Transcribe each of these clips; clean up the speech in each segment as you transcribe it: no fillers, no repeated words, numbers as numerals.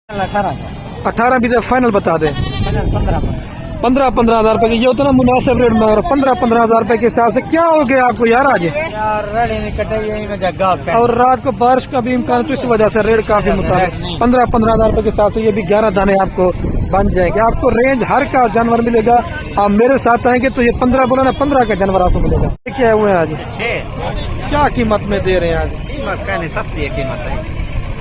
18 भी फाइनल बता दें। 15-15 हज़ार रुपए की ये उतना मुनासिब रेट में, और 15-15 हज़ार रुपए के हिसाब से क्या हो गया आपको यार आज? और रात को बारिश का भी इम्कान, तो इस वजह से रेट काफी मुताबिक 15-15 हज़ार रुपए के हिसाब से ये भी 11 दाने आपको बन जाएंगे। आपको रेंज हर का जानवर मिलेगा। आप मेरे साथ आएंगे तो ये 15 बोला ना, 15 का जानवर आपको मिलेगा। क्या हुए आज? क्या कीमत में दे रहे हैं आज? कीमत कहने सस्ती है, कीमत है,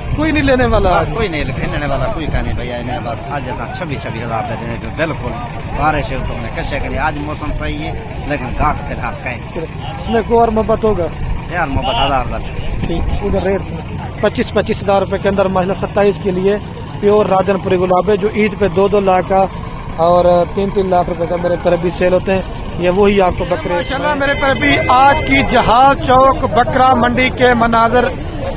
कोई नहीं लेने वाला आज? कोई नहीं लेने वाला, कोई कहने भैया आज जैसा 26-26 हज़ार देने जो बिल्कुल बारिश है तो मैं कैसे करिए। आज मौसम सही है लेकिन गाहक फिर आप कहें इसमें को और मोहब्बत होगा यार, मोहब्बत 1000 ठीक। उधर रेट 25-25 हज़ार रुपए के अंदर महिला 27 के लिए प्योर राजनपुरी गुलाब है, जो ईद पे 2-2 लाख का और 3-3 लाख रुपए का मेरे तरफ भी सेल होते हैं। ये वही आपको बकरे चला मेरे पर भी आज की जहाज चौक बकरा मंडी के मनाजर,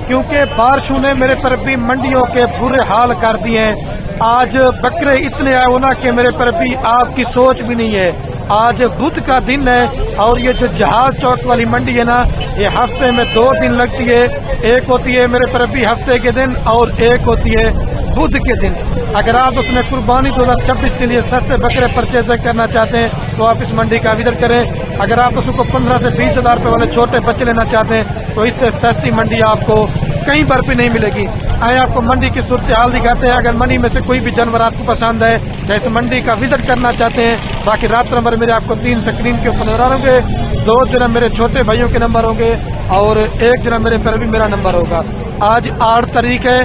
क्योंकि बारिशों ने मेरे पर भी मंडियों के बुरे हाल कर दिए हैं। आज बकरे इतने आए होना कि मेरे पर भी आपकी सोच भी नहीं है। आज बुध का दिन है और ये जो जहाज चौक वाली मंडी है ना, ये हफ्ते में 2 दिन लगती है। एक होती है मेरे पर भी हफ्ते के दिन और एक होती है बुध के दिन। अगर आप उसमें कुर्बानी 2026 के लिए सस्ते बकरे परचेज करना चाहते हैं तो आप इस मंडी का विजिट करें। अगर आप उसको 15 से 20 हज़ार रुपए वाले छोटे बच्चे लेना चाहते हैं तो इससे सस्ती मंडी आपको कहीं पर भी नहीं मिलेगी। आए आपको मंडी की सूरत हाल दिखाते हैं। अगर मंडी में से कोई भी जानवर आपको पसंद है तो इस मंडी का विजिट करना चाहते हैं। बाकी रात नंबर मेरे आपको 3 स्क्रीन के ऊपर नजर होंगे, 2 दिन मेरे छोटे भाइयों के नंबर होंगे और 1 दिन मेरे पर भी मेरा नंबर होगा। आज 8 तारीख है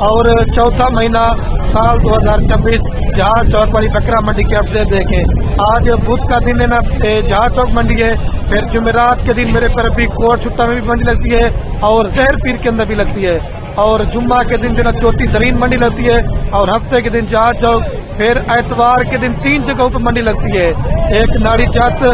और 4था महीना साल 2026। जहाज चौक वाली बकरा मंडी के अपडेट देखें। आज बुध का दिन है ना, जहाज चौक मंडी है। फिर जुमेरात के दिन मेरे पर भी कोट छुट्टा में भी मंडी लगती है और जहर पीर के अंदर भी लगती है। और जुम्मा के दिन जो चौथी जरीन मंडी लगती है और हफ्ते के दिन जहाज चौक। फिर एतवार के दिन 3 जगहों पर मंडी लगती है, एक नाड़ी जात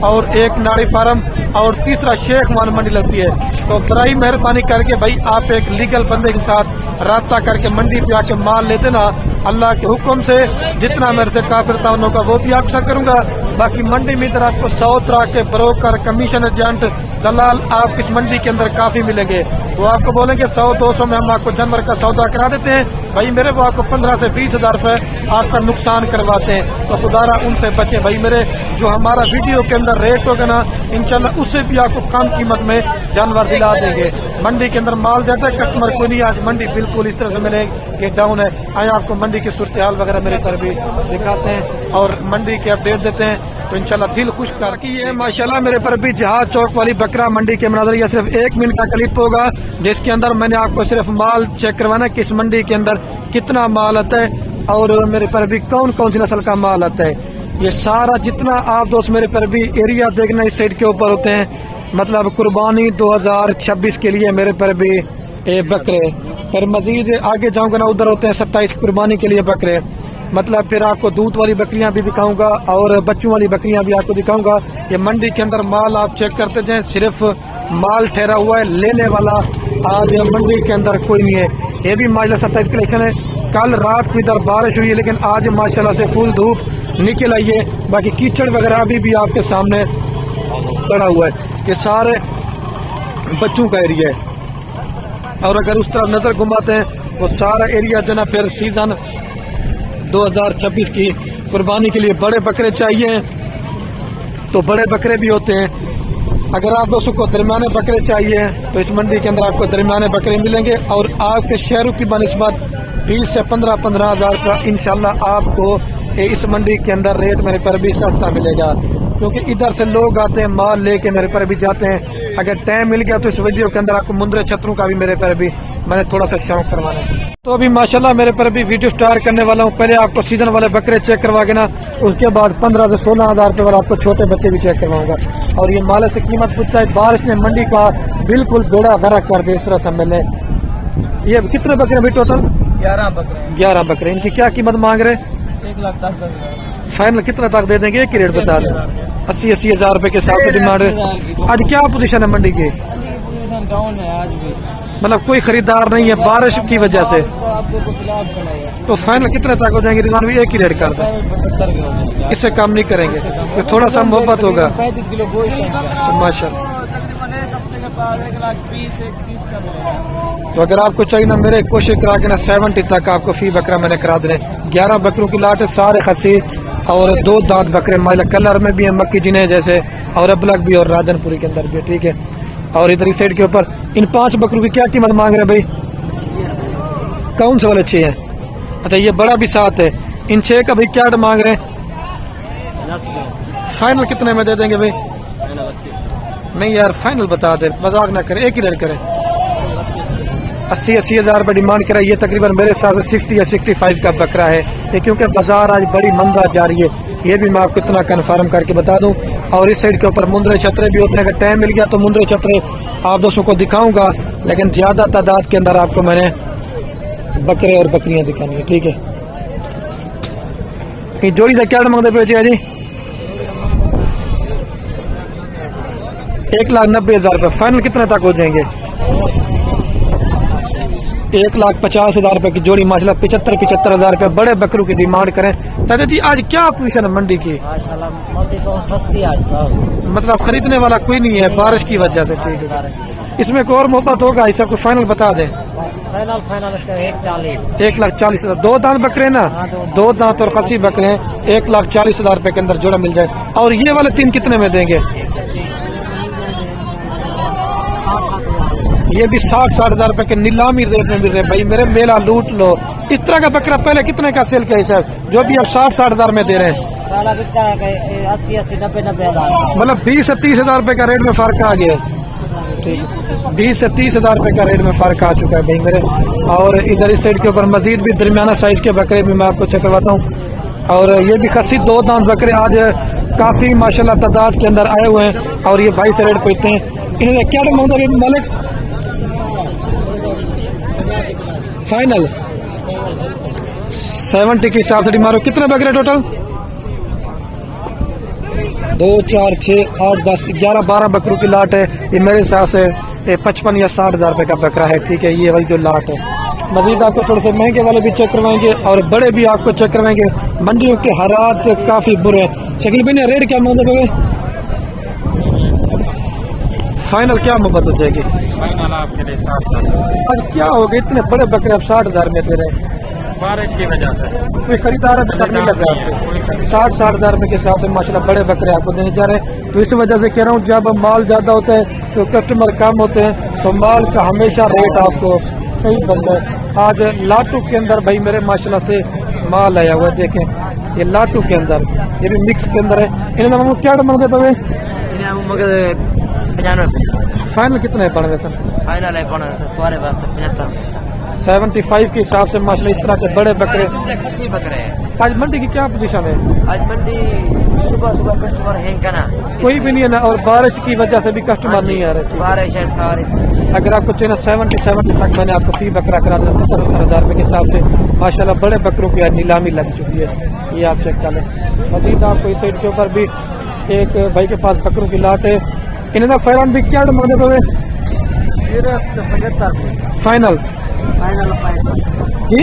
और एक नाड़ी फार्म और तीसरा शेख मान मंडी लगती है। तो बड़ी मेहरबानी करके भाई आप एक लीगल बंदे के साथ रास्ता करके मंडी पे आके माल लेते ना, अल्लाह के हुक्म से जितना मेरे से काफिर तावन होगा वो भी आपसे करूंगा। बाकी मंडी में इधर आपको 100 तरह के ब्रोकर, कमीशन एजेंट, दलाल आप इस मंडी के अंदर काफी मिलेंगे। वो आपको बोलेंगे 100-200 में हम आपको जानवर का सौदा करा देते हैं भाई मेरे, वो आपको 15 से 20 हज़ार रुपए आपका नुकसान करवाते हैं। तो खुदारा उनसे बचे भाई मेरे। जो हमारा वीडियो के अंदर रेट होगा ना, इंशाल्लाह उससे भी आपको कम कीमत में जानवर दिला देंगे। मंडी के अंदर माल जाता है, कस्टमर कोई नहीं। आज मंडी बिल्कुल इस तरह से मेरे ये डाउन है। आए आपको मंडी की सूरत हाल वगैरह मेरे पर भी दिखाते हैं और मंडी के अपडेट देते हैं तो इंशाल्लाह दिल खुश कर की है। माशाल्लाह मेरे पर भी जहाज चौक वाली बकरा मंडी के मनाज़र, यह सिर्फ 1 मिनट का क्लिप होगा जिसके अंदर मैंने आपको सिर्फ माल चेक करवाना कि इस मंडी के अंदर कितना माल आता है और मेरे पर भी कौन कौन सी नस्ल का माल आता है। ये सारा जितना आप दोस्त मेरे पर भी एरिया देखना इस साइड के ऊपर होते हैं, मतलब कुर्बानी 2026 के लिए मेरे पर भी बकरे। फिर मजीद आगे जाऊंगा ना, उधर होते हैं 27 कुर्बानी के लिए बकरे। मतलब फिर आपको दूध वाली बकरियां भी दिखाऊंगा और बच्चों वाली बकरियां भी आपको दिखाऊंगा। ये मंडी के अंदर माल आप चेक करते जाएं, सिर्फ माल ठहरा हुआ है, लेने वाला आज मंडी के अंदर कोई नहीं है। ये भी माशाल्लाह 27 कलेक्शन है। कल रात को इधर बारिश हुई है लेकिन आज माशाल्लाह से फुल धूप निकल आई है। बाकी कीचड़ वगैरह अभी भी आपके सामने पड़ा हुआ है। ये सारे बच्चों का एरिया है और अगर उस तरफ नजर घुमाते हैं वो सारा एरिया जो ना, फिर सीजन 2026 की कुर्बानी के लिए बड़े बकरे चाहिए तो बड़े बकरे भी होते हैं। अगर आप दोस्तों को दरमियाने बकरे चाहिए तो इस मंडी के अंदर आपको दरमियाने बकरे मिलेंगे और आपके शहरों की बनिस्बत 20 से 15-15 हज़ार का इंशाल्लाह आपको इस मंडी के अंदर रेट मेरे पर भी सस्ता मिलेगा, क्योंकि इधर से लोग आते हैं माल लेके मेरे पर भी जाते हैं। अगर टाइम मिल गया तो इस वीडियो के अंदर आपको मुंदरे छतरों का भी मेरे पर भी मैंने थोड़ा सा शौक करवाना है। तो अभी माशाल्लाह मेरे पर भी वीडियो स्टार्ट करने वाला हूँ। पहले आपको सीजन वाले बकरे चेक करवा के ना, उसके बाद 15 से 16 हज़ार रुपये वाला आपको छोटे बच्चे भी चेक करवाऊंगा। और ये माले से कीमत पूछता है, बारिश ने मंडी का बिल्कुल बेड़ा गर्क कर दिया इस तरह से। मैंने ये कितने बकरे भी टोटल 11 बकरे। इनकी क्या कीमत मांग रहे? 1,10,000। फाइनल कितना तक दे देंगे? एक ही रेट बता दें। 80-80 हज़ार रुपए के हिसाब से डिमांड है। आज क्या पोजीशन है मंडी की? डाउन है आज भी, मतलब कोई खरीदार नहीं है बारिश की वजह से। तो फाइनल कितने तक हो जाएंगे? रिजवान भी एक ही रेट कर दें, इससे कम नहीं करेंगे तो थोड़ा सा मोहब्बत होगा। 35 किलो गोश्त माशाल्लाह। पास 1,20,000 का मिलेगा। तो अगर आपको चाहिए ना मेरे कोशिश करा के ना 70 तक आपको फी बकरा मैंने करा दे। 11 बकरों की लाट है, सारे खसी और 2 दांत बकरे माइला कलर में भी है, मक्की जिन्हें जैसे और अबलग भी और राजनपुरी के अंदर भी, ठीक है। और इधर इस साइड के ऊपर इन 5 बकरों की क्या कीमत मांग रहे भाई? कौन से वाले 6 हैं? अच्छा ये बड़ा भी साथ है। इन 6 का भाई क्या मांग रहे हैं? फाइनल कितने में दे देंगे भाई? नहीं यार फाइनल बता दे, मजाक ना करें, एक ही रेट करें। 80 हज़ार रुपये डिमांड करा। ये तकरीबन मेरे हिसाब से 60 या 65 का बकरा है ये, क्योंकि बाजार आज बड़ी मंदा जा रही है, ये भी मैं आपको इतना कन्फर्म करके बता दूं। और इस साइड के ऊपर मुंदरे छतरे भी होते हैं, अगर टाइम मिल गया तो मुंदरे छतरे आप दोस्तों को दिखाऊंगा, लेकिन ज्यादा तादाद के अंदर आपको मैंने बकरे और बकरियां दिखानी है, ठीक है। ये जोड़ी का क्या मांगते पे जी? 1,90,000 रुपये। फाइनल कितने तक हो जाएंगे? 1,50,000 रुपये की जोड़ी माशाल्लाह। 75 हज़ार रुपये बड़े बकरों की डिमांड करें। चाचा जी आज क्या पोजीशन है मंडी की? मंडी तो सस्ती आज तो। मतलब खरीदने वाला कोई नहीं है बारिश की वजह से, ठीक है। इसमें एक और मोहब्बत होगा, इस सबको फाइनल बता दें। फाइनल इसका 1,40,000। 1,40,000। 2 दांत बकरे ना? 2 दांत और खसी बकरे हैं। 1,40,000 रुपये के अंदर जोड़ा मिल जाए। और ये वाले 3 कितने में देंगे? ये भी 60 हज़ार रुपए के नीलामी रेट में मिल रहे भाई मेरे, मेला लूट लो। इस तरह का बकरा पहले कितने का सेल किया सर, जो भी आप 60 हज़ार में दे रहे हैं? 80 90 हज़ार, मतलब 20 से 30 हज़ार रुपए का रेट में फर्क आ गया, ठीक है। 20 से 30 हज़ार रुपए का रेट में फर्क आ चुका है भाई मेरे। और इधर इस साइड के ऊपर मजीद भी दरमियाना साइज के बकरे भी मैं आपको चेक करवाता हूँ। और ये भी खसी 2 दांत बकरे आज काफी माशाल्लाह तादाद के अंदर आए हुए हैं। और ये 22 रेट पूछते हैं। इन्होंने क्या मांगा मालिक? फाइनल 70 के हिसाब से डिमांड। कितने बकरे टोटल? 2 4 6 8 10 11 12 बकरों की लाट है। ये मेरे हिसाब से 55 या 60 हज़ार रुपये का बकरा है, ठीक है। ये वाली जो लाट है। मजीद आपको थोड़े से महंगे वाले भी चेक करवाएंगे और बड़े भी आपको चेक करवाएंगे। मंडियों के हालात काफी बुरे हैं। शकील भाई ने रेट क्या मांगे हुए? फाइनल क्या मोहब्बत हो जाएगी? फाइनल आपके लिए 60,000। आज क्या हो गया, इतने बड़े बकरे आप 60 हज़ार में दे रहे हैं? बारिश की वजह से कोई खरीदार अभी तक नहीं लगा आपको? 60 हज़ार रुपये के हिसाब से माशाल्लाह बड़े बकरे आपको देने जा रहे हैं। तो इस वजह से कह रहा हूँ, जब माल ज्यादा होता है तो कस्टमर कम होते हैं, तो माल का हमेशा रेट आपको सही बनता है। आज लाटू के अंदर भाई मेरे माशाल्लाह से माल आया हुआ है, देखें ये लाटू के अंदर, ये भी मिक्स के अंदर है। इन्होंने क्या मांगते पवे? 95। फाइनल कितने पड़ गए सर? फाइनल है 75। 75 के हिसाब से माशाल्लाह इस तरह के बड़े बकरे। खसी बकरे हैं। आज मंडी की क्या पोजीशन है? आज मंडी सुबह कस्टमर है का ना, कोई भी नहीं है ना, और बारिश की वजह से भी कस्टमर नहीं आ रहे। बारिश है सारी। अगर आपको चाहिए 70 तक मैंने आपको फी बकरा करा दिया 70 हज़ार रुपये के हिसाब से। माशाल्लाह बड़े बकरों की नीलामी लग चुकी है, ये आप चेक कर लें। मजीद आपको इस साइड के ऊपर भी एक भाई के पास बकरों की लाट है। इन्होंने फैरान भी क्या मांगे हुए? 75। फाइनल जी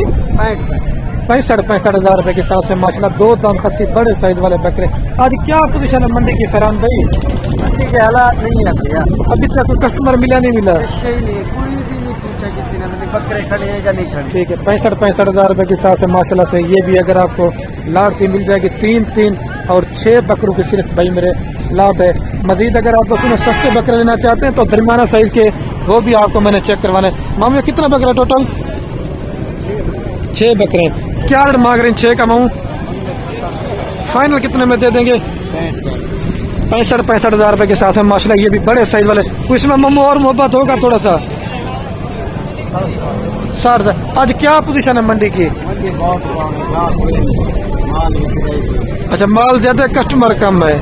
65 हज़ार रुपये के हिसाब से माशाल्लाह 2 दांत खसी बड़े साइज वाले बकरे। आज क्या पोजीशन है मंडी की फैरान भाई? मंडी के हालात नहीं है भैया, अभी तक कोई कस्टमर मिला नहीं मिला? कोई भी नहीं पूछा किसी ने, मतलब बकरे खड़े हैं या नहीं खड़े। ठीक है। 65 हज़ार रुपये के हिसाब से माशाल्लाह से ये भी अगर आपको लाट की मिल जाएगी। 3 और 6 बकरों की सिर्फ भाई मेरे लाट है। मजीद अगर आप दोस्तों सस्ते बकरे लेना चाहते हैं तो दरमियाना साइज के वो भी आपको मैंने चेक करवाना है। मामले कितना बकरा टोटल? 6 बकरे। क्या रेट मांग रहे हैं 6 का माऊँ? फाइनल कितने में दे देंगे? 65 हज़ार रुपये के साथ में माशाल्लाह ये भी बड़े साइज वाले। इसमें मम्मू और मोहब्बत होगा थोड़ा सा? 60 हज़ार। आज क्या पोजीशन है मंडी की? अच्छा माल ज्यादा कस्टमर कम है,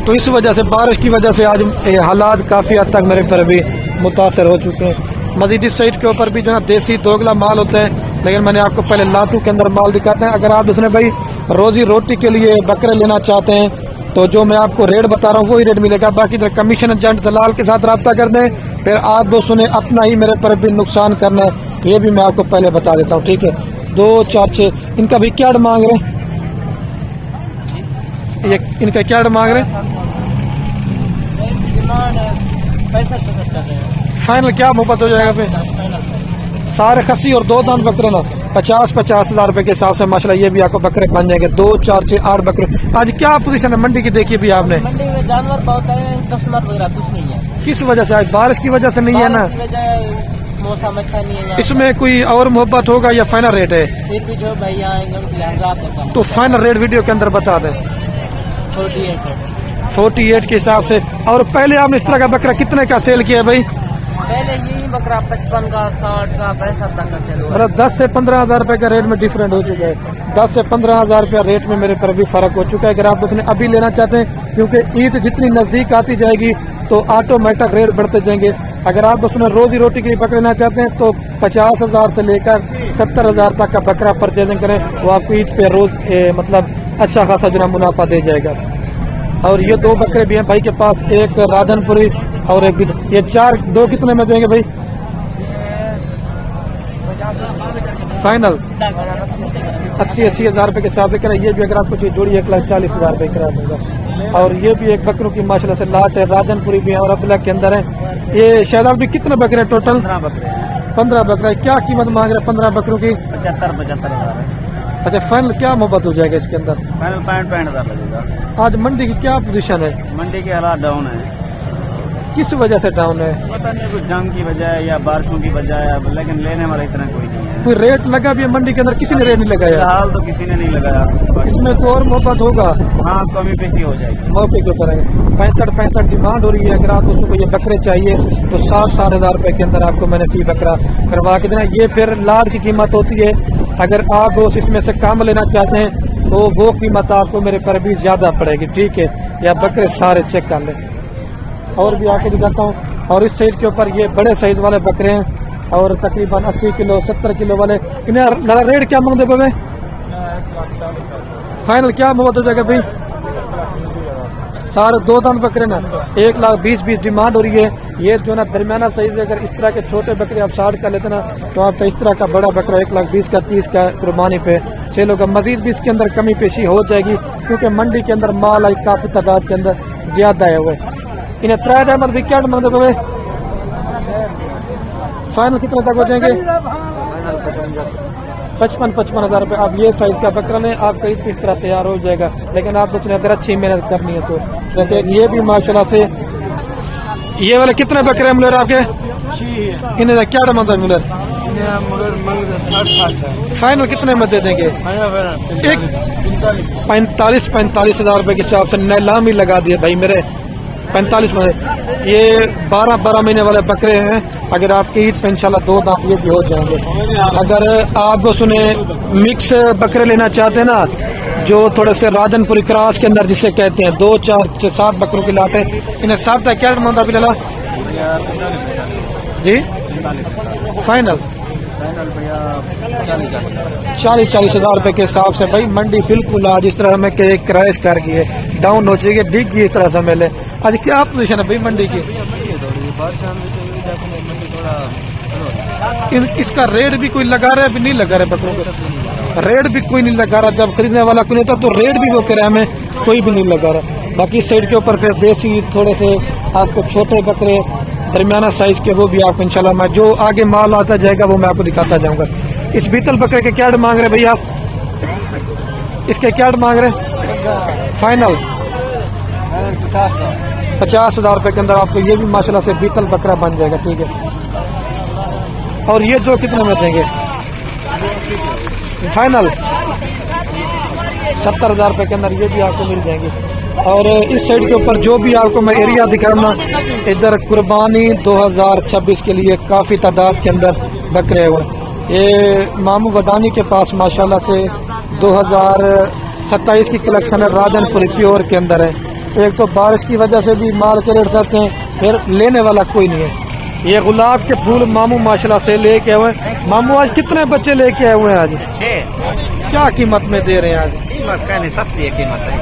तो इस वजह से बारिश की वजह से आज हालात काफी हद तक मेरे पर भी मुतासर हो चुके हैं। मजीद इस साइड के ऊपर भी जो है देसी दोगला माल होते हैं, लेकिन मैंने आपको पहले लाटू के अंदर माल दिखाते हैं। अगर आप दूसरे भाई रोजी रोटी के लिए बकरे लेना चाहते हैं तो जो मैं आपको रेट बता रहा हूँ वही रेट मिलेगा। बाकी इधर कमीशन एजेंट दलाल के साथ रब्ता कर दें, फिर आप दोस्तों ने अपना ही मेरे पर भी नुकसान करना है, ये भी मैं आपको पहले बता देता हूँ, ठीक है। 2 4 6 इनका भी क्या मांग रहे? ये इनका क्या मांग रहे? 65 75। फाइनल क्या मोहब्बत हो जाएगा फिर? सारे खसी और 2 दांत बकरे ना 50-50 हजार रुपए के हिसाब से माशाल्लाह ये भी आपको बकरे बन जाएंगे। 2, 4, 6, 8 बकरे। आज क्या पोजीशन है मंडी की देखिए भी आपने? मंडी में जानवर बहुत है, कस्टमर वगैरह कुछ नहीं है। किस वजह से? आज बारिश की वजह से नहीं है ना? मौसम अच्छा नहीं है। इसमें कोई और मोहब्बत होगा या फाइनल रेट है? फिर भी जो भैया आएंगे तो फाइनल रेट वीडियो के अंदर बता दें। 48 के हिसाब से। और पहले आपने इस तरह का बकरा कितने का सेल किया भाई? पहले यही बकरा 55 का, 60 का, 65 तक का सेल हुआ। मतलब 10 से 15 हजार रुपए का रेट में डिफरेंट हो चुका है। 10 से 15 हजार रुपया रेट में मेरे पर भी फर्क हो चुका है। अगर आप उसने अभी लेना चाहते हैं, क्योंकि ईद जितनी नजदीक आती जाएगी तो ऑटोमेटिक रेट बढ़ते जाएंगे। अगर आप उसमें रोजी रोटी के लिए पकड़ना चाहते हैं तो 50 हजार से लेकर 70 हजार तक का बकरा परचेजिंग करें, वो आपको ईद पे रोज मतलब अच्छा खासा जो मुनाफा दे जाएगा। और ये 2 बकरे भी हैं भाई के पास, एक राधनपुरी और एक ये 4, 2 कितने में देंगे भाई फाइनल? 80 हजार रुपए के हिसाब से करें। ये भी अगर आपको जोड़ी 1,40,000 रुपए करा दूंगा। और ये भी एक बकरों की माशाल्लाह से लाट है, राजनपुरी भी है और अब्दुल्ला के अंदर है। ये शायद भी कितने बकरे हैं टोटल? 15 बकरे। क्या कीमत मांग रहे हैं 15 बकरों की? 75 हजार। अच्छा फाइनल क्या मोहब्बत हो जाएगा इसके अंदर? फाइनल 65 हजार लगेगा। आज मंडी की क्या पोजीशन है? मंडी के हालात डाउन है। किस वजह से डाउन है? पता नहीं, कुछ जंग की वजह है या बारिशों की वजह है, लेकिन लेने वाला इतना कोई नहीं है। कोई रेट लगा भी है मंडी के अंदर? किसी ने रेट नहीं लगाया फिलहाल तो किसी ने नहीं लगाया। इसमें तो और मोहब्बत होगा? हाँ, कमी पेशी हो जाएगी। मौके के ऊपर है। 65 डिमांड हो रही है। अगर आप उसको ये बकरे चाहिए तो 60 हजार रुपए के अंदर आपको मैंने फी बकरा करवा के देना। ये फिर लाड की कीमत होती है। अगर आप इसमें से कम लेना चाहते हैं तो वो कीमत आपको मेरे पर भी ज्यादा पड़ेगी, ठीक है? या बकरे सारे चेक कर लें। और भी आके दिखाता हूँ। और इस साइड के ऊपर ये बड़े साइज वाले बकरे हैं और तकरीबन 80 किलो 70 किलो वाले। इन्हें रेट क्या मांगते बाबे? फाइनल क्या मोहब्बत हो जाएगा भाई? सारे 2 दांत बकरे ना 1,20,000 डिमांड हो रही है। ये जो ना दरमियाना साइज है। अगर इस तरह के छोटे बकरे आप 60 का लेते ना तो आपका इस तरह का बड़ा बकरा 1,20,000 का 30 का कुर्बानी पे सेल होगा। मजीद भी इसके अंदर कमी पेशी हो जाएगी क्योंकि मंडी के अंदर माल आई काफी तादाद के अंदर ज्यादा है। हुए इन्हें 3 अहमद भी क्या मांगते हुए? फाइनल कितने तक हो जाएंगे? 55 हजार रुपए। अब ये साइज का बकरा लें, आपका इस तरह तैयार हो जाएगा। लेकिन आप उसने अगर अच्छी मेहनत करनी है तो वैसे ये भी माशाल्लाह से। ये वाले कितने बकरे हैं मुलर आपके? इन्हें क्या डिमांड है मुलर? फाइनल कितने में दे देंगे? 45 हजार रुपए के हिसाब से नीलामी लगा दिए भाई मेरे। 45 में ये 12 महीने वाले बकरे हैं। अगर आपकी ईद पे इंशाल्लाह 2 दांत ये भी हो जाएंगे। अगर आप सुने मिक्स बकरे लेना चाहते हैं ना, जो थोड़े से राजनपुरी क्रॉस के अंदर जिसे कहते हैं, 2, 4, 6, 7 बकरों की लाट है। इन्हें 7 क्या डिमांड अभी लला जी? फाइनल 40 हजार रुपए के हिसाब से भाई मंडी बिल्कुल आज इस तरह हमें क्रैश कर गई है, डाउन हो जाएगी, डिग गई इस तरह से मेले। आज क्या पोजीशन है भाई मंडी की? इसका रेट भी कोई लगा रहा है? अभी नहीं लगा रहा बकरों का रेट भी कोई नहीं लगा रहा। जब खरीदने वाला कोई नहीं होता तो रेट भी वो किराए में कोई भी नहीं लगा रहा। बाकी साइड के ऊपर फिर देसी थोड़े से आपको छोटे बकरे दरमियाना साइज के वो भी आपको इंशाल्लाह मैं जो आगे माल आता जाएगा वो मैं आपको दिखाता जाऊंगा। इस बीतल बकरे के क्या मांग रहे भैया? इसके क्या मांग रहे? फाइनल 50 हजार रुपए के अंदर आपको ये भी माशाल्लाह से बीतल बकरा बन जाएगा, ठीक है? और ये जो कितने में देंगे? फाइनल 70 हजार रुपए के अंदर ये भी आपको मिल जाएंगे। और इस साइड के ऊपर जो भी आपको मैं एरिया दिखा रहा हूँ, इधर कुर्बानी 2026 के लिए काफ़ी तादाद के अंदर बकरे हुए। ये मामू वदानी के पास माशाल्लाह से 2027 की कलेक्शन है, राजनपुरी प्योर के अंदर है। एक तो बारिश की वजह से भी माल के रेट सकते हैं, फिर लेने वाला कोई नहीं है। ये गुलाब के फूल मामू माशाल्लाह से लेके आए हुए हैं। मामू आज कितने बच्चे लेके आए हुए हैं? आज 6। क्या कीमत में दे रहे हैं? आज कीमत कहने सस्ती है, कीमत है,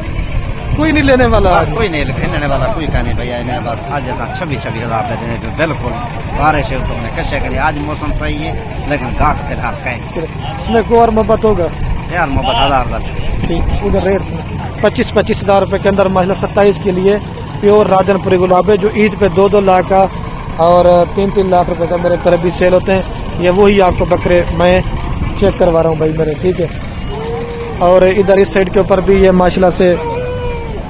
कोई नहीं लेने वाला आज? कोई नहीं लेने वाला, कोई कहने भैया इन्हें बस आज जैसा 26 हजार दे देने पे बिल्कुल बारिश है तो मैं कैसे करिए। आज मौसम सही है लेकिन गाहक फिलहाल कहें इसमें को और मोहब्बत होगा यार, मोहब्बत 1000 ठीक। उधर रेट 25 हजार रुपए के अंदर माशाल्लाह 27 के लिए प्योर राजनपुरी गुलाब है जो ईद पे 2-2 लाख का और 3-3 लाख रुपए का मेरे तरफ भी सेल होते हैं। ये वही आपको बकरे मैं चेक करवा रहा हूँ भाई मेरे, ठीक है। और इधर इस साइड के ऊपर भी ये माशाल्लाह से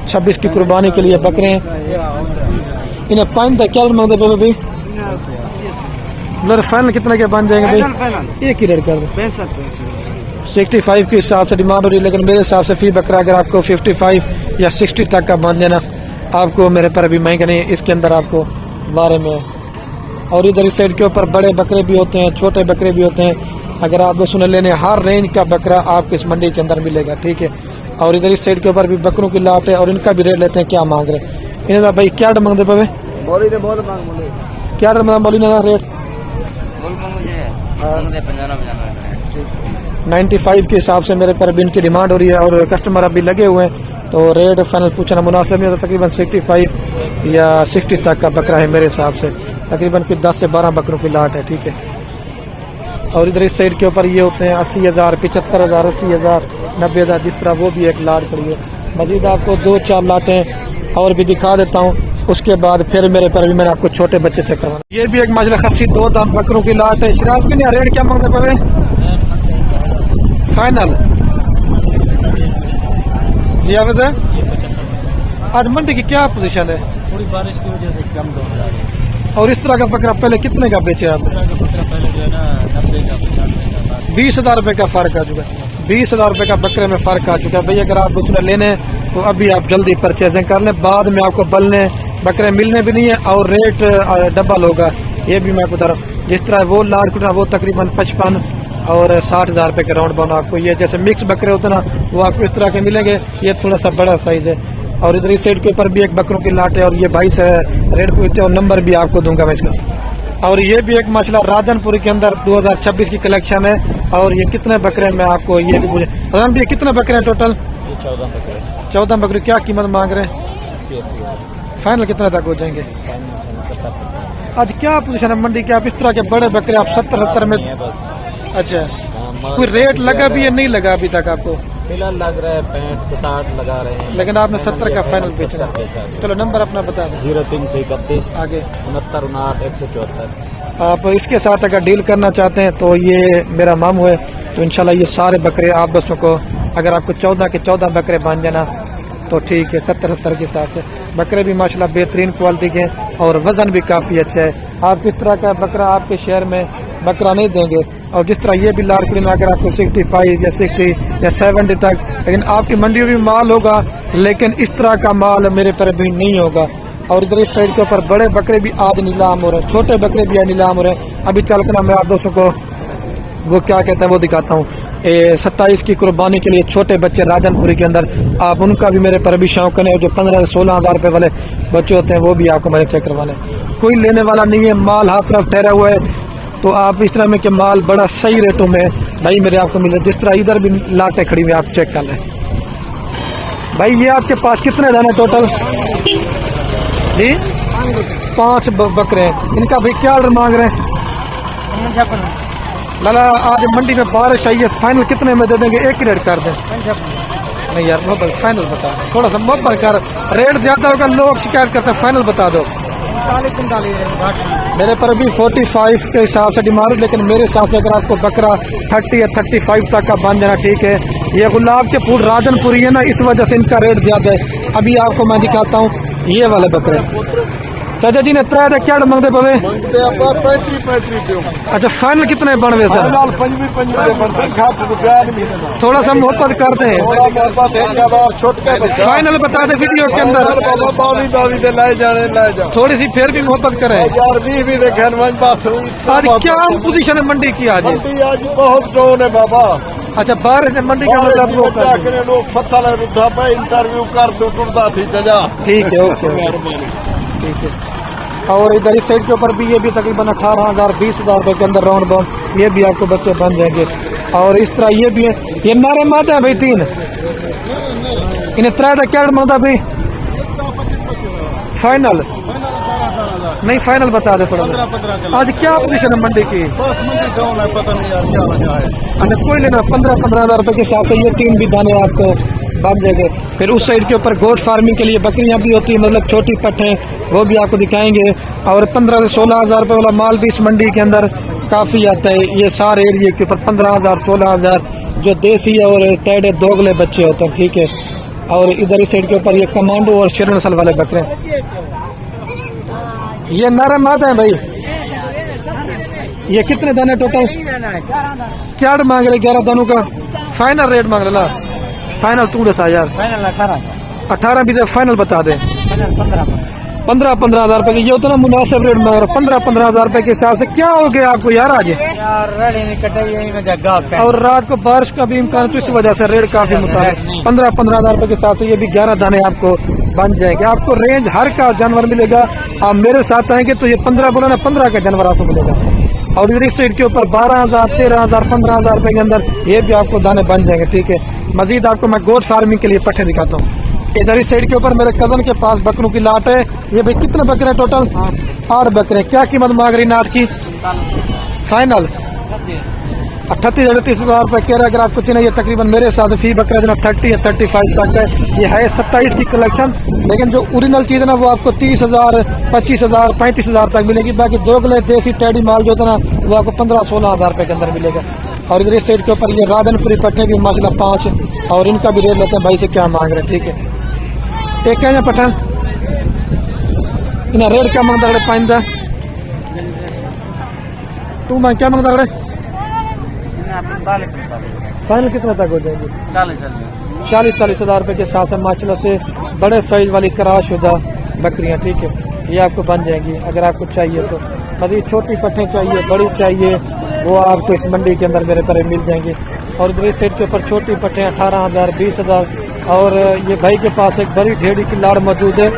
26 की कुर्बानी के लिए बकरे हैं। इन्हें पाइन था क्या मांगते पे भाई? फाइनल कितने के बन जाएंगे भाई? एक ही रेट कर दो। 65 के हिसाब से डिमांड हो रही है, लेकिन मेरे हिसाब से फी बकरा अगर आपको 55 या 60 तक का बन जाना आपको मेरे पर अभी महंगा नहीं है, इसके अंदर आपको बारे में। और इधर इस साइड के ऊपर बड़े बकरे भी होते हैं, छोटे बकरे भी होते हैं। अगर आप सुन लेने हर रेंज का बकरा आपको इस मंडी के अंदर मिलेगा, ठीक है। और इधर इस साइड के ऊपर भी बकरों की लाट है और इनका भी रेट लेते हैं क्या मांग रहे हैं। इन्हें भाई क्या मांगते पे क्या बोली ना रेट? 95 के हिसाब से मेरे पर अभी इनकी डिमांड हो रही है और कस्टमर अभी लगे हुए हैं, तो रेट फाइनल पूछना मुनासिब नहीं होता। तकरीबन 65 या 60 तक का बकरा है मेरे हिसाब से, तकरीबन कुछ 10 से 12 बकरों की लाट है, ठीक है। और इधर इस साइड के ऊपर ये होते हैं 80,000, 75,000, 80,000, 90,000, जिस तरह वो भी एक लाट पड़ी है। मजीद आपको 2-4 लाटें और भी दिखा देता हूँ, उसके बाद फिर मेरे पर भी मैंने आपको छोटे बच्चे चेक करवाना। ये भी एक माजला खस्सी 2 दाम बकरों की लाट है। शिराज भी नहीं, रेट क्या मांगते पड़े फाइनल? जी आप आज मंडी की क्या पोजीशन है? थोड़ी बारिश की वजह से कम हो रहा है। और इस तरह का बकरा पहले कितने का बेचे आप? 20,000 रुपए का फर्क आ चुका है। 20,000 रुपए का बकरे में फर्क आ चुका है भाई। अगर आप उसमें लेने तो अभी आप जल्दी परचेजिंग कर लें, बाद में आपको बलने बकरे मिलने भी नहीं है और रेट डबल होगा। ये भी मैं बता रहा हूँ। जिस तरह वो लाट कुटना वो तकरीबन 55 और 60,000 रुपए के राउंड बना आपको। ये जैसे मिक्स बकरे होते ना वो आपको इस तरह के मिलेंगे, ये थोड़ा सा बड़ा साइज है। और इधर इस साइड के ऊपर भी एक बकरों की लाट है और ये 22 रेट पूछते और नंबर भी आपको दूंगा मैं इसका। और ये भी एक माशाल्लाह राजनपुर के अंदर 2026 की कलेक्शन है। और ये कितने बकरे में आपको ये भी पूछे राजन भैया कितने बकरे हैं टोटल? 14 बकरे। क्या कीमत मांग रहे हैं? 80,000। फाइनल कितने तक हो जाएंगे? आज क्या पोजीशन है मंडी के? आप इस तरह के बड़े बकरे आप 70-70 में? अच्छा, कोई रेट लगा भी है नहीं लगा अभी तक आपको? फिलहाल लग रहा है 65-67 लगा रहे हैं, लेकिन आपने 70 का फाइनल बेचना। चलो नंबर अपना बता दें। 0331 आगे 69 174। आप इसके साथ अगर डील करना चाहते हैं तो ये मेरा मामू है, तो इंशाल्लाह ये सारे बकरे आप दोस्तों को अगर आपको 14 के 14 बकरे बन जाना तो ठीक है। 70-70 के हिसाब से बकरे भी माशाल्लाह बेहतरीन क्वालिटी के और वजन भी काफ़ी अच्छा है। आप इस तरह का बकरा आपके शहर में बकरा नहीं देंगे। और जिस तरह ये भी लाड़कुड़ी में अगर आपको 65 या 60 या 70 तक, लेकिन आपकी मंडी में भी माल होगा, लेकिन इस तरह का माल मेरे पर भी नहीं होगा। और इधर इस साइड के ऊपर बड़े बकरे भी आज नीलाम हो रहे हैं, छोटे बकरे भी आज नीलाम हो रहे हैं। अभी चल कर मैं आप दोस्तों को वो क्या कहते हैं वो दिखाता हूँ। 27 की कुर्बानी के लिए छोटे बच्चे राजनपुरी के अंदर आप उनका भी मेरे पर भी शौक है। जो 15 से 16,000 रुपए वाले बच्चे होते हैं वो भी आपको मेरे चेक करवाने। कोई लेने वाला नहीं है, माल हाथ तरफ ठहरा हुआ है। तो आप इस तरह में कि माल बड़ा सही रेटों में भाई मेरे आपको मिले। जिस तरह इधर भी लाटें खड़ी हुई आप चेक कर लें भाई। ये आपके पास कितने दाने टोटल? जी 5 बकरे हैं। इनका भाई क्या ऑर्डर मांग रहे हैं? लाला आज मंडी में बारिश आई है, फाइनल कितने में दे देंगे? एक ही रेट कर दें। नहीं यार मोहब्बत फाइनल बता, थोड़ा सा मोहब्बत कर। रेट ज्यादा होगा लोग शिकायत करते हैं, फाइनल बता दो। मेरे पर भी 45 के हिसाब से डिमांड, लेकिन मेरे हिसाब से अगर आपको बकरा 30 या 35 तक का बन जाना ठीक है। ये गुलाब के फूल राजनपुरी है ना, इस वजह से इनका रेट ज्यादा है। अभी आपको मैं दिखाता हूँ ये वाले बकरे। चाचा जी ने 3 क्या मंगते पवे? 35। अच्छा फाइनल कितने बनवे सर? थोड़ा सा मोहब्बत करते हैं, फाइनल बता दे वीडियो के अंदर। थोड़ी सी फिर भी मोहब्बत करें। आज क्या पोजीशन है मंडी की? आज बहुत डाउन है बाबा। अच्छा बारिश है मंडी का मतलब वो इंटरव्यू कर दो ठीक है ओके ठीक है। और इधर इस साइड के ऊपर भी ये भी तकरीबन 18,000 20,000 रुपए के अंदर राउंड बाउंड ये भी आपको बच्चे बन जाएंगे। और इस तरह ये भी है। ये नारे माता है भाई 3 इन्हें 3 क्या माता भाई? फाइनल नहीं फाइनल बता दे थोड़ा। आज क्या पोजीशन है मंडी की? बस मंडी डाउन है, पता नहीं यार क्या वजह है। अच्छा कोई लेना 15,000 रुपए के हिसाब से ये 3 भी दाने आपको बन जाएंगे। फिर उस साइड के ऊपर गोट फार्मिंग के लिए बकरियां भी होती है, मतलब छोटी पट्टे, वो भी आपको दिखाएंगे। और 15 से 16,000 रुपये वाला माल भी इस मंडी के अंदर काफ़ी आता है। ये सारे एरिए के ऊपर 15,000 16,000 जो देसी और टेढ़े दोगले बच्चे होते हैं, ठीक है। और इधर इस साइड के ऊपर ये कमांडो और शेर नस्ल वाले बकरे, ये नर मादा है भाई। ये कितने दाने टोटल? क्या मांग रहे? 11 दानों का फाइनल रेट मांग रहा? फाइनल तू दसा यार। 18 भी फाइनल बता दे। 15,000 रुपए की ये उतना मुनासिब रेट मांग रहा। 15,000 रुपए के हिसाब से क्या हो गया आपको यार आज? और रात को बारिश का भी इम्कान, तो इस वजह से रेट काफी मुताबिक 15,000 रुपए के हिसाब से ये भी 11 दाने आपको बन जाएंगे। आपको रेंज हर का जानवर मिलेगा। आप मेरे साथ आएंगे तो ये 15 बोला ना, 15 का जानवर आपको मिलेगा। और इधर इस साइड के ऊपर 12,000 13,000 15,000 रुपए के अंदर ये भी आपको दाने बन जाएंगे, ठीक है। मजीद आपको मैं गोट फार्मिंग के लिए पट्टे दिखाता हूँ। इधर इस साइड के ऊपर मेरे कजन के पास बकरों की लाट है। ये भाई कितने बकरे हैं टोटल? 8 बकरे। क्या कीमत मांग रही नाट की? फाइनल 38,000 रुपए कह रहा है। अगर आपको चाहिए, ये तकरीबन मेरे साथ फी बकरा जो 30 या 35 तक है। ये है 27 की कलेक्शन, लेकिन जो ओरिजिनल चीज़ है ना वो आपको 30,000 25,000 35,000 तक मिलेगी। बाकी दोगले देसी टैडी माल जो था ना वो आपको 15-16,000 रुपए के अंदर मिलेगा। और इधर इस साइड के ऊपर ये राधनपुरी पट्टे भी माशाल्लाह 5, और इनका भी रेट लेते हैं भाई से क्या मांग रहे हैं, ठीक है। एक क्या है पठान इन्हें रेट क्या मांगता है? पाइंदा तू मांग क्या मांगता है? फाइनल कितना तक हो जाएंगे? 40,000 रुपए के साथ माशाल्लाह से बड़े साइज वाली क्रॉस शुदा बकरियां, ठीक है। ये आपको बन जाएंगी अगर आपको चाहिए तो। मजीद छोटी पट्टें चाहिए, बड़ी चाहिए, वो आपको इस मंडी के अंदर मेरे पर मिल जाएंगे। और इधर इस साइड के ऊपर छोटी पट्टें 18,000 20,000। और ये भाई के पास एक बड़ी ढेड़ी की लाड़ मौजूद है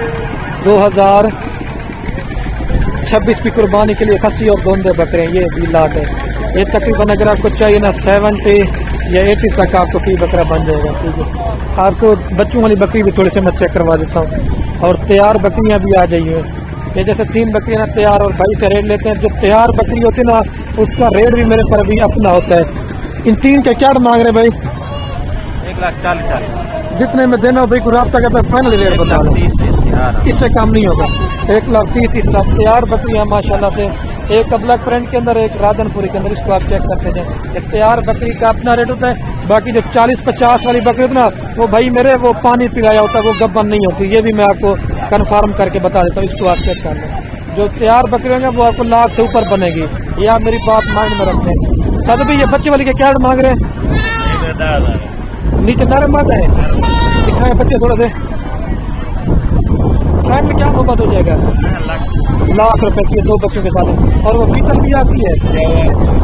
2026 की कुर्बानी के लिए खस्सी और दोंदे बकरे, ये भी लाट है। ये तकरीबन अगर आपको चाहिए ना 70 या 80 तक आपको फी बकरा बन जाएगा, ठीक है। आपको बच्चों वाली बकरी भी थोड़ी से मैं चेक करवा देता हूँ। और तैयार बकरियाँ भी आ जाइए। ये जैसे 3 बकरियाँ ना तैयार और भाई से रेट लेते हैं। जो तैयार बकरी होती है ना उसका रेट भी मेरे पर अभी अपना होता है। इन 3 के क्या मांग रहे भाई? 1,40,000 जितने में देना हो भाई को रब्ता करता है, फाइनल रेट बता दो, इससे कम नहीं होगा। 1,30,000 तैयार बकरियाँ माशाल्लाह से। एक ब्लैक प्रिंट के अंदर, एक राधनपुरी के अंदर, इसको आप चेक करते जाए। एक तैयार बकरी का अपना रेट होता है। बाकी जो 40-50 वाली बकरी होती है ना वो भाई मेरे वो पानी पिलाया होता है, वो गब्बन नहीं होती। ये भी मैं आपको कन्फर्म करके बता देता हूँ, इसको आप चेक कर लें। जो तैयार बकरी होंगे वो आपको लाख से ऊपर बनेगी, ये आप मेरी बात माइंड में रखें। तब भी ये बच्चे वाली के क्या मांग रहे हैं? नीचे नरम माता है, दिखाए बच्चे थोड़ा से। फैन में क्या मोहब्बत हो जाएगा? लाख रुपए की 2 बच्चों के साथ। और वो पीतल भी आती है,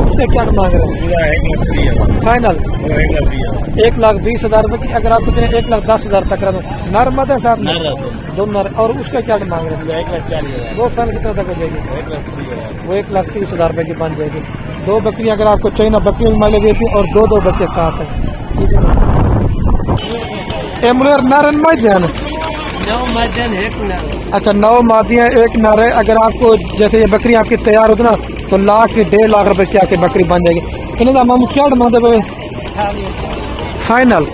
उससे क्या मांग रहे हैं? फाइनल 1,20,000 रुपए की। अगर आपको 1,10,000 तक रहा तो नर मत है साथ में दो नर। और उसका क्या मांग रहे हैं? 1,40,000। वो फैन कितना तक हो जाएगी? वो 1,30,000 रुपए की बन जाएगी। 2 बकरियां अगर आपको चाहिए ना, बकरियों माले देती और 2 बच्चे साथ हैं। नर मजन अच्छा 9 मादियाँ 1 नर है। अगर आपको जैसे ये बकरी आपकी तैयार होती ना तो 1,50,000 रुपए की आके बकरी बन जाएगी। कितना मामू क्या डिमांड है? फाइनल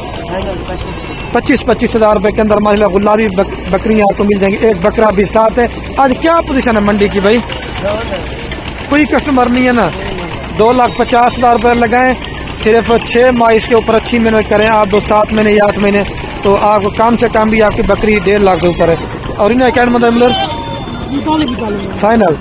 25,000 रुपए के अंदर माशाल्लाह गुलाबी बकरियाँ आपको मिल जाएंगी। एक बकरा भी साथ है। आज क्या पोजीशन है मंडी की भाई? कोई कस्टमर नहीं है ना। 2,50,000 रुपए लगाएं, सिर्फ 6 माह इसके ऊपर अच्छी मेहनत करें आप, 7 महीने या 8 महीने, तो आपको कम से कम भी आपकी बकरी 1.5 लाख से ऊपर है। और इन्हें क्या मतलब फाइनल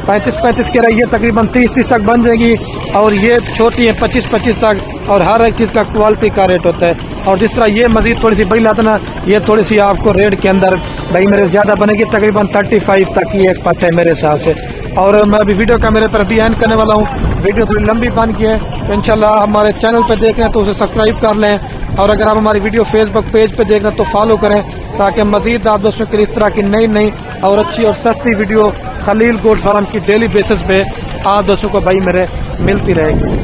35 के रही है, तकरीबन 30 तक बन जाएगी। और ये छोटी है 25 तक। और हर एक चीज़ का क्वालिटी का रेट होता है। और जिस तरह ये मजीद थोड़ी सी बड़ी लाता ना, ये थोड़ी सी आपको रेट के अंदर भाई मेरे ज़्यादा बनेगी, तकरीबन 35 तक की एक पट है मेरे हिसाब से। और मैं अभी वीडियो का मेरे पर भी एंड करने वाला हूँ। वीडियो थोड़ी लंबी बन की है, तो इंशाल्लाह हमारे चैनल पर देख रहे हैं तो उसे सब्सक्राइब कर लें। और अगर आप हमारी वीडियो फेसबुक पेज पे देख रहे हैं तो फॉलो करें, ताकि मजीद आप दोस्तों के लिए इस तरह की नई और अच्छी और सस्ती वीडियो खलील गोट फार्म की डेली बेसिस पे आप दोस्तों को भाई मेरे मिलती रहेगी।